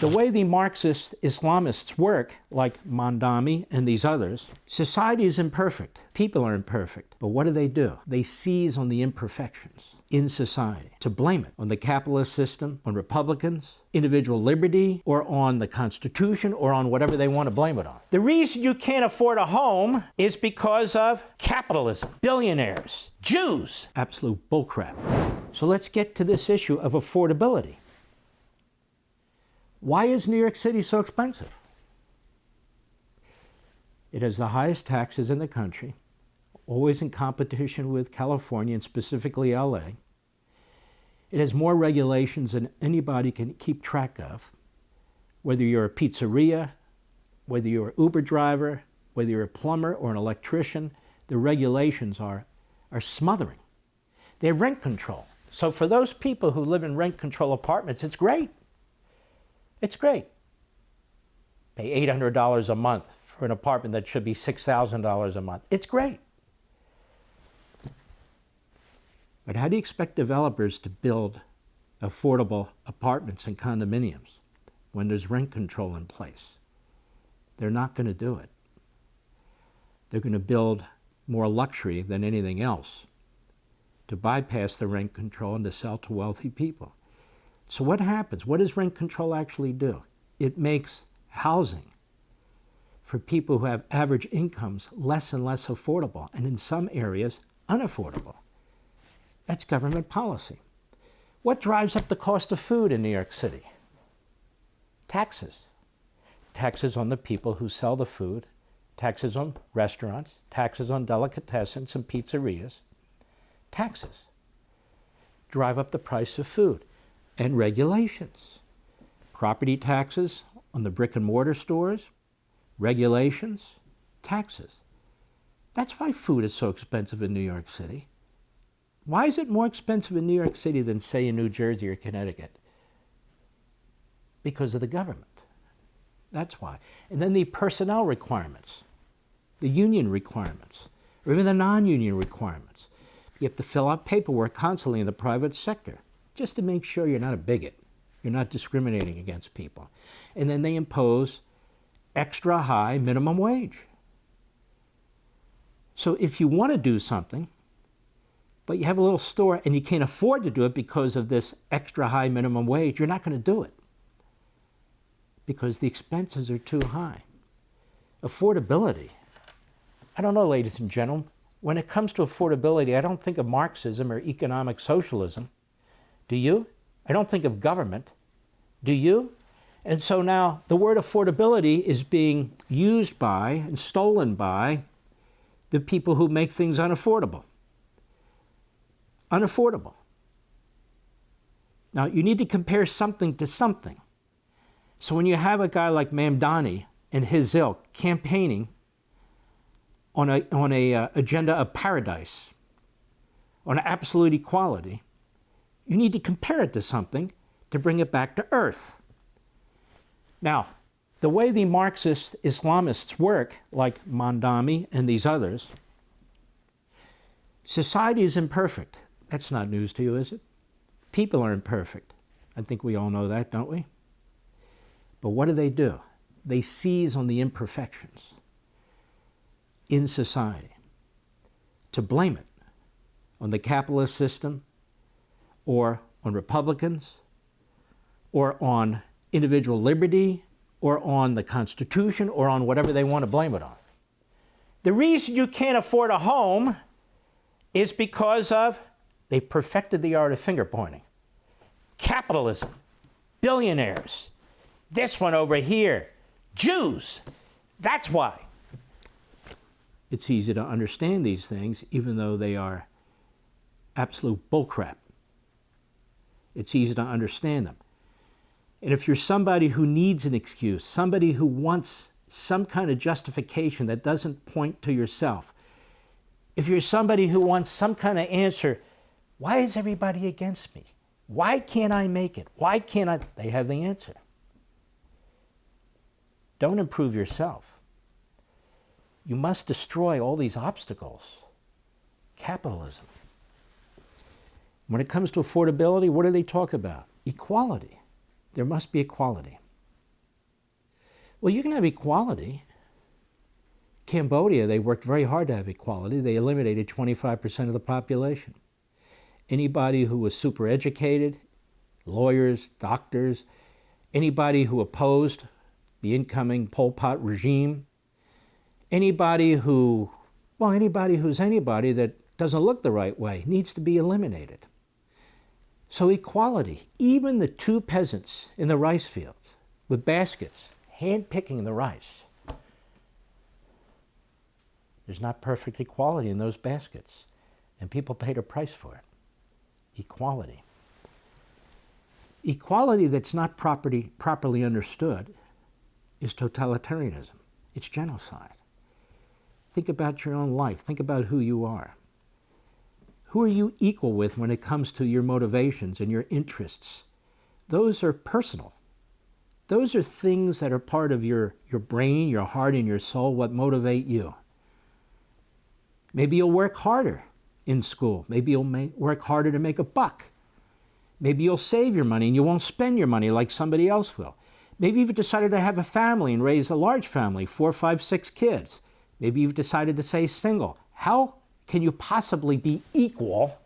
The way the Marxist Islamists work, like Mamdani and these others, society is imperfect. People are imperfect. But what do? They seize on the imperfections in society to blame it on the capitalist system, on Republicans, individual liberty, or on the Constitution, or on whatever they want to blame it on. The reason you can't afford a home is because of capitalism, billionaires, Jews. Absolute bullcrap. So let's get to this issue of affordability. Why is New York City so expensive? It has the highest taxes in the country, always in competition with California and specifically LA. It has more regulations than anybody can keep track of. Whether you're a pizzeria, whether you're an Uber driver, whether you're a plumber or an electrician, the regulations are smothering. They have rent control. So for those people who live in rent control apartments, it's great. It's great. Pay $800 a month for an apartment that should be $6,000 a month. It's great. But how do you expect developers to build affordable apartments and condominiums when there's rent control in place? They're not going to do it. They're going to build more luxury than anything else to bypass the rent control and to sell to wealthy people. So what happens? What does rent control actually do? It makes housing for people who have average incomes less and less affordable, and in some areas, unaffordable. That's government policy. What drives up the cost of food in New York City? Taxes. Taxes on the people who sell the food, taxes on restaurants, taxes on delicatessens and pizzerias. Taxes drive up the price of food. And regulations. Property taxes on the brick and mortar stores, regulations, taxes. That's why food is so expensive in New York City. Why is it more expensive in New York City than, say, in New Jersey or Connecticut? Because of the government. That's why. And then the personnel requirements, the union requirements, or even the non-union requirements. You have to fill out paperwork constantly in the private sector, just to make sure you're not a bigot, you're not discriminating against people. And then they impose extra high minimum wage. So if you want to do something, but you have a little store and you can't afford to do it because of this extra high minimum wage, you're not going to do it because the expenses are too high. Affordability. I don't know, ladies and gentlemen, when it comes to affordability, I don't think of Marxism or economic socialism. Do you? I don't think of government. Do you? And so now the word affordability is being used by and stolen by the people who make things unaffordable. Unaffordable. Now you need to compare something to something. So when you have a guy like Mamdani and his ilk campaigning on a agenda of paradise, on absolute equality, you need to compare it to something to bring it back to earth. Now, the way the Marxist Islamists work, like Mamdani and these others, society is imperfect. That's not news to you, is it? People are imperfect. I think we all know that, don't we? But what do? They seize on the imperfections in society to blame it on the capitalist system, or on Republicans, or on individual liberty, or on the Constitution, or on whatever they want to blame it on. The reason you can't afford a home is because of they perfected the art of finger pointing. Capitalism, billionaires, this one over here, Jews. That's why. It's easy to understand these things, even though they are absolute bullcrap. It's easy to understand them. And if you're somebody who needs an excuse, somebody who wants some kind of justification that doesn't point to yourself, if you're somebody who wants some kind of answer, why is everybody against me? Why can't I make it? Why can't I? They have the answer. Don't improve yourself. You must destroy all these obstacles. Capitalism. When it comes to affordability, what do they talk about? Equality. There must be equality. Well, you can have equality. Cambodia, they worked very hard to have equality. They eliminated 25% of the population. Anybody who was super educated, lawyers, doctors, anybody who opposed the incoming Pol Pot regime, anybody who's anybody that doesn't look the right way needs to be eliminated. So equality, even the two peasants in the rice fields with baskets, hand-picking the rice. There's not perfect equality in those baskets, and people paid a price for it. Equality. Equality that's not properly understood is totalitarianism. It's genocide. Think about your own life. Think about who you are. Who are you equal with when it comes to your motivations and your interests? Those are personal. Those are things that are part of your brain, your heart, and your soul, what motivate you. Maybe you'll work harder in school. Maybe you'll work harder to make a buck. Maybe you'll save your money and you won't spend your money like somebody else will. Maybe you've decided to have a family and raise a large family, 4, 5, 6 kids. Maybe you've decided to stay single. How can you possibly be equal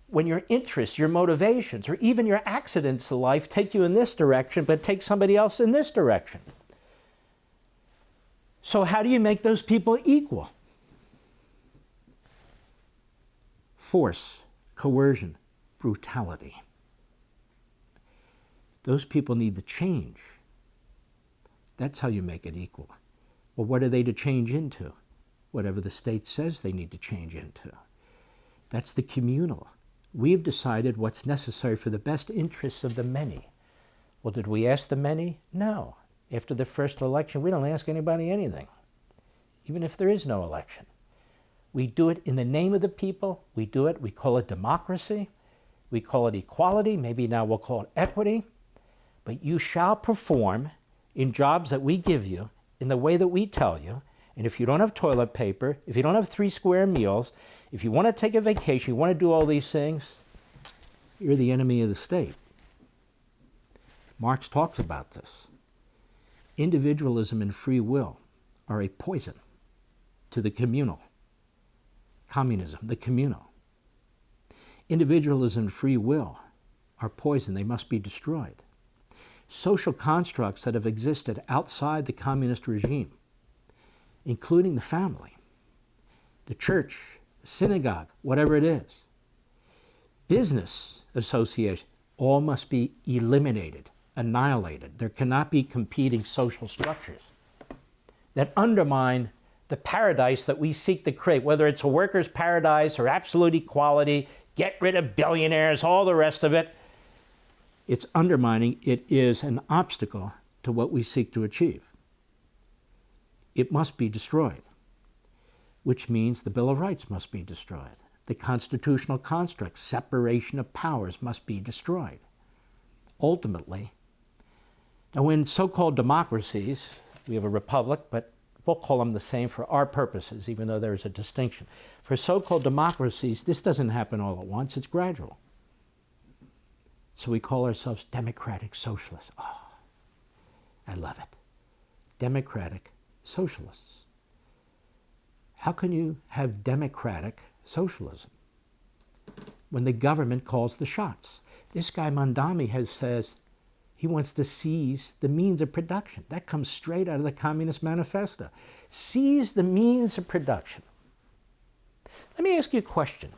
when your interests, your motivations, or even your accidents in life take you in this direction but take somebody else in this direction? So how do you make those people equal? Force, coercion, brutality. Those people need to change. That's how you make it equal. Well, what are they to change into? Whatever the state says they need to change into. That's the communal. We've decided what's necessary for the best interests of the many. Well, did we ask the many? No. After the first election, we don't ask anybody anything, even if there is no election. We do it in the name of the people. We call it democracy. We call it equality. Maybe now we'll call it equity. But you shall perform in jobs that we give you in the way that we tell you. And if you don't have toilet paper, if you don't have 3 square meals, if you want to take a vacation, you want to do all these things, you're the enemy of the state. Marx talks about this. Individualism and free will are a poison to the communal. Communism, the communal. Individualism and free will are poison. They must be destroyed. Social constructs that have existed outside the communist regime, including the family, the church, the synagogue, whatever it is, business association, all must be eliminated, annihilated. There cannot be competing social structures that undermine the paradise that we seek to create, whether it's a worker's paradise or absolute equality, get rid of billionaires, all the rest of it. It's undermining, it is an obstacle to what we seek to achieve. It must be destroyed, which means the Bill of Rights must be destroyed. The constitutional construct, separation of powers, must be destroyed. Ultimately, now in so-called democracies, we have a republic, but we'll call them the same for our purposes, even though there's a distinction. For so-called democracies, this doesn't happen all at once, it's gradual. So we call ourselves democratic socialists. Oh, I love it. Democratic socialists. How can you have democratic socialism when the government calls the shots? This guy Mamdani says he wants to seize the means of production. That comes straight out of the Communist Manifesto. Seize the means of production. Let me ask you a question.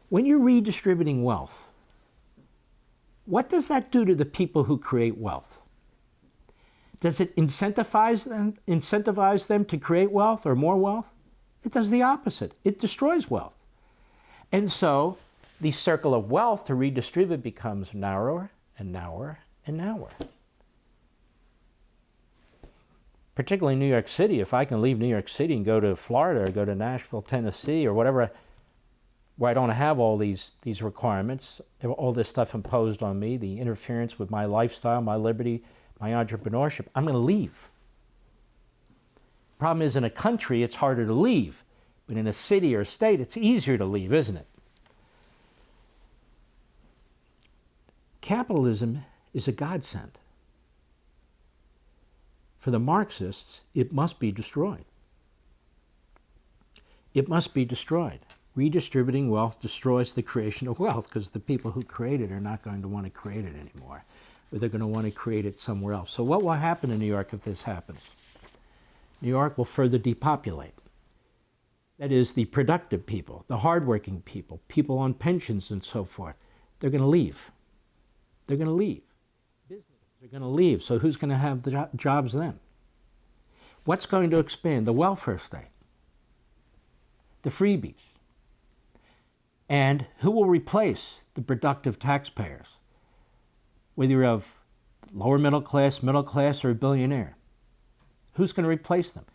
When you're redistributing wealth, what does that do to the people who create wealth? Does it incentivize them to create wealth or more wealth? It does the opposite. It destroys wealth. And so the circle of wealth to redistribute becomes narrower and narrower and narrower. Particularly in New York City, if I can leave New York City and go to Florida or go to Nashville, Tennessee, or whatever, where I don't have all these requirements, all this stuff imposed on me, the interference with my lifestyle, my liberty, my entrepreneurship, I'm going to leave. Problem is, in a country, it's harder to leave. But in a city or a state, it's easier to leave, isn't it? Capitalism is a godsend. For the Marxists, it must be destroyed. It must be destroyed. Redistributing wealth destroys the creation of wealth because the people who create it are not going to want to create it anymore, or they're going to want to create it somewhere else. So what will happen in New York if this happens? New York will further depopulate. That is, the productive people, the hardworking people, people on pensions and so forth, they're going to leave. They're going to leave. Businesses are going to leave. So who's going to have the jobs then? What's going to expand? The welfare state, the freebies. And who will replace the productive taxpayers? Whether you're of lower middle class, or a billionaire. Who's going to replace them?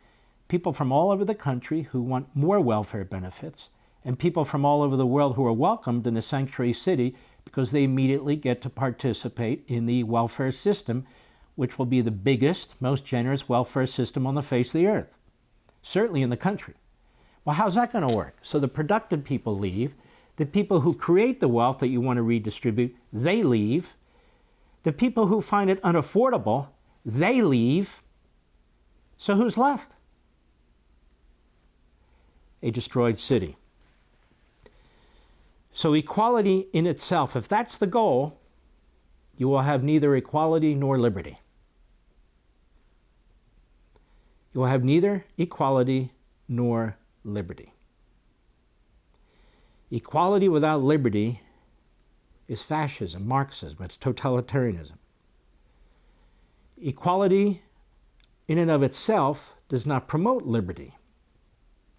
People from all over the country who want more welfare benefits, and people from all over the world who are welcomed in a sanctuary city because they immediately get to participate in the welfare system, which will be the biggest, most generous welfare system on the face of the earth, certainly in the country. Well, how's that going to work? So the productive people leave. The people who create the wealth that you want to redistribute, they leave. The people who find it unaffordable, they leave. So who's left? A destroyed city. So equality in itself, if that's the goal, you will have neither equality nor liberty. You will have neither equality nor liberty. Equality without liberty is fascism, Marxism, it's totalitarianism. Equality in and of itself does not promote liberty,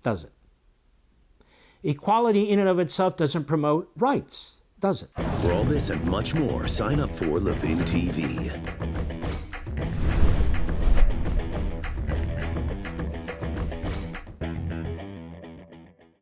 does it? Equality in and of itself doesn't promote rights, does it? For all this and much more, sign up for Levin TV.